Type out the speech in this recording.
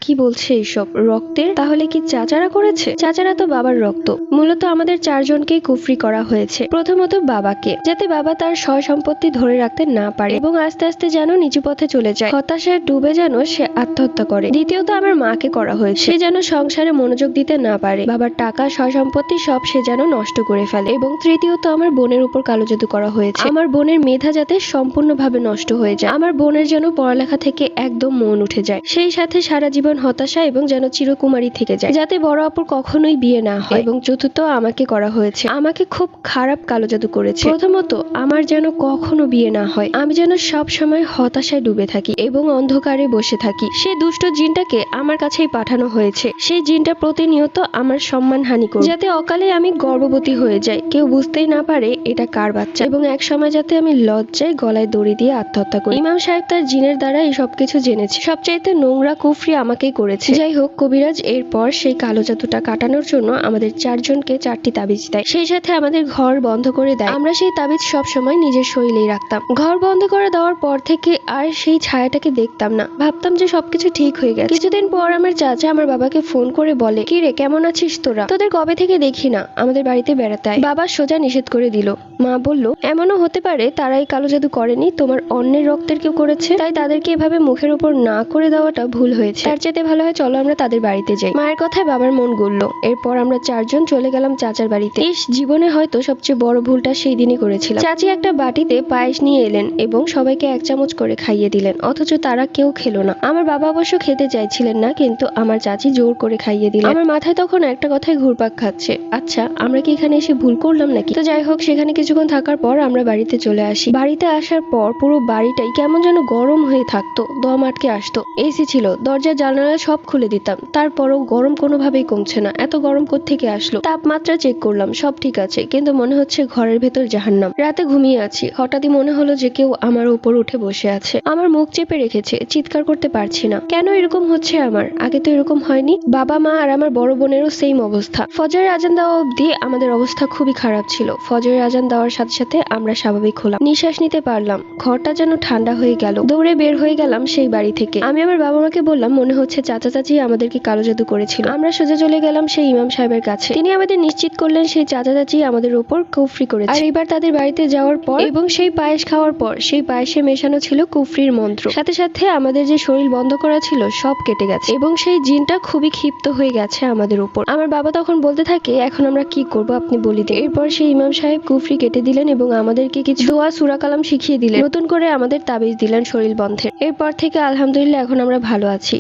কি বলছে এইসব? রক্তের? তাহলে কি চাচারা করেছে? চাচারা তো বাবার রক্ত। মূলত আমাদের চারজনকেই কুফরি করা হয়েছে। প্রথমত বাবাকে, যাতে বাবা তার সয় সম্পত্তি ধরে রাখতে না পারে এবং আস্তে আস্তে যেন নিচু পথে চলে যায়, হতাশায় ডুবে যেন সে আত্মহত্যা করে। দ্বিতীয়ত আমার মাকে করা হয়েছে, সে যেন সংসারে মনোযোগ দিতে না পারে, বাবার টাকা সয় সম্পত্তি সব সে যেন নষ্ট করে ফেলে। এবং তৃতীয়ত আমার বোনের উপর কালো জাদু করা হয়েছে, আমার বোনের মেধা যাতে সম্পূর্ণভাবে নষ্ট হয়ে যায়, আমার বোনের যেন পড়ালেখা থেকে একদম মন উঠে যায়, সেই সাথে সারা জীবন হতাশা এবং যেন চিরকুমারী থেকে যায়, যাতে বড় আপুর কখনোই বিয়ে না হয়। এবং চতুর্থ আমাকে করা হয়েছে, আমাকে খুব খারাপ কালো জাদু করেছে। প্রথমত আমার যেন কখনো বিয়ে না হয়, আমি যেন সব সময় হতাশায় ডুবে থাকি এবং অন্ধকারে বসে থাকি। সে দুষ্ট জিনটাকে আমার কাছেই পাঠানো হয়েছে, সেই জিনটা প্রতিনিয়ত আমার সম্মান হানি করে, যাতে অকালে আমি গর্ভবতী হয়ে যাই, কেউ বুঝতেই না পারে এটা কার বাচ্চা, এবং এক সময় যাতে আমি লজ্জায় গলায় দড়ি দিয়ে আত্মহত্যা করি। ইমাম সাহেব তার জিনের দ্বারা এই সবকিছু জেনেছে, সবচাইতে নোংরা কুফরি আমাকেই করেছে। যাই হোক, কবিরাজ এরপর সেই কালো জাদুটা কাটানোর জন্য আমাদের চারজনকে 4টি তাবিজ দেয়, সেই সাথে আমাদের ঘর বন্ধ করে দেয়। আমরা সেই তাবিজ সব সময় নিজের শরীরেই রাখতাম। ঘর বন্ধ করে দেওয়ার পর থেকে আর সেই ছায়াটাকে দেখতাম না, ভাবতাম যে সবকিছু ঠিক হয়ে গেছে। কিছুদিন পর আমার চাচা আমার বাবাকে ফোন করে বলে, কি রে, কেমন আছিস তোরা? তোদের কবে থেকে দেখি না আমাদের বাড়িতে বেড়াতে আয়। বাবা সোজা নিষেধ করে দিল। মা বলল, এমনও হতে পারে তারাই কালো জাদু করেনি, তোমার অন্যের রক্তের কেউ করেছে, তাই তাদেরকে এভাবে মুখের উপর না করে দেওয়াটা ভুল হয়েছে, তার চেয়ে ভালো হয় চলো আমরা তাদের বাড়িতে যাই। মায়ের কথায় বাবার মন গড়ল। এরপর আমরা চারজন চলে গেলাম চাচার বাড়িতে। জীবনে হয়তো সবচেয়ে বড় ভুলটা সেই দিনই করেছিলাম। চাচি একটা বাটিতে পায়েস নিয়ে এলেন এবং সবাইকে 1 চামচ করে খাইয়ে দিলেন, অথচ তারা কেউ খেলো না। আমার বাবা অবশ্য খেতে চাইছিলেন না, কিন্তু আমার চাচি জোর করে খাইয়ে দিলেন। আমার মাথায় তখন একটা কথাই ঘুরপাক খাচ্ছে, আচ্ছা আমরা কি এখানে এসে ভুল করলাম নাকি? তো যাই হোক, সেখানে কিছুক্ষণ থাকার পর আমরা বাড়িতে চলে আসি। বাড়িতে আসার পর পুরো বাড়িটাই কেমন যেন গরম হয়ে থাকতো, দম আটকে আসতো। এসি ছিল, দরজা জানালা সব খুলে দিতাম, তারপরও গরম কোনোভাবেই কমছে না। এত গরম কোত্থেকে আসলো? তাপমাত্রা চেক করলাম, সব ঠিক আছে, কিন্তু মনে হচ্ছে ঘরের ভেতর জাহান্নাম। রাতে ঘুমিয়ে আছি, হঠাৎই মনে হলো যে কেউ আমার উপর উঠে বসে আছে। আমার মুখ চেপে রেখেছে, চিৎকার করতে পারছি না। কেন এরকম হচ্ছে আমার? আগে তো এরকম হয়নি। বাবা মা আর আমার বড় বোনেরও সেম অবস্থা। ফজরের আজান দেওয়া অবধি আমাদের অবস্থা খুবই খারাপ ছিল। ফজরের আজান দেওয়ার সাথে সাথে আমরা স্বাভাবিক হলাম, নিঃশ্বাস নিতে পারলাম, ঘরটা যেন ঠান্ডা হয়ে গেল। দৌড়ে বের হয়ে গেলাম সেই বাড়ি থেকে। আমি আমার বাবা মাকে বললাম, মনে হচ্ছে চাচা চাচি আমাদেরকে কালো জাদু করেছিল। আমরা সোজা চলে গেলাম সেই ইমাম সাহেবের কাছে। তিনি আমাদের নিশ্চিত করলেন সেই চাচা চাচি আমাদের উপর কুফরি করেছে। আর এবার তাদের বাড়িতে যাওয়ার পর এবং সেই পায়েস খাওয়ার পর সেই পায়েসে মেশানো ছিল কুফরির মন্ত্র, সাথে সাথে আমাদের যে শরীর বন্ধ করা ছিল সব কেটে গেছে এবং সেই জিনটা খুবই ক্ষিপ্ত হয়ে গেছে আমাদের উপর। আমার বাবা তখন বলতে থাকে, এখন আমরা কি করব আপনি বলে দিন। এরপর সেই ইমাম সাহেব কুফরি কেটে দিলেন এবং আমাদেরকে কিছু দোয়া সূরা কালাম শিখিয়ে দিলেন, নতুন করে আমাদের তাবিজ দিলেন শরীর বন্ধের। এরপর থেকে আলহামদুলিল্লাহ এখন আমরা ভালো আছি।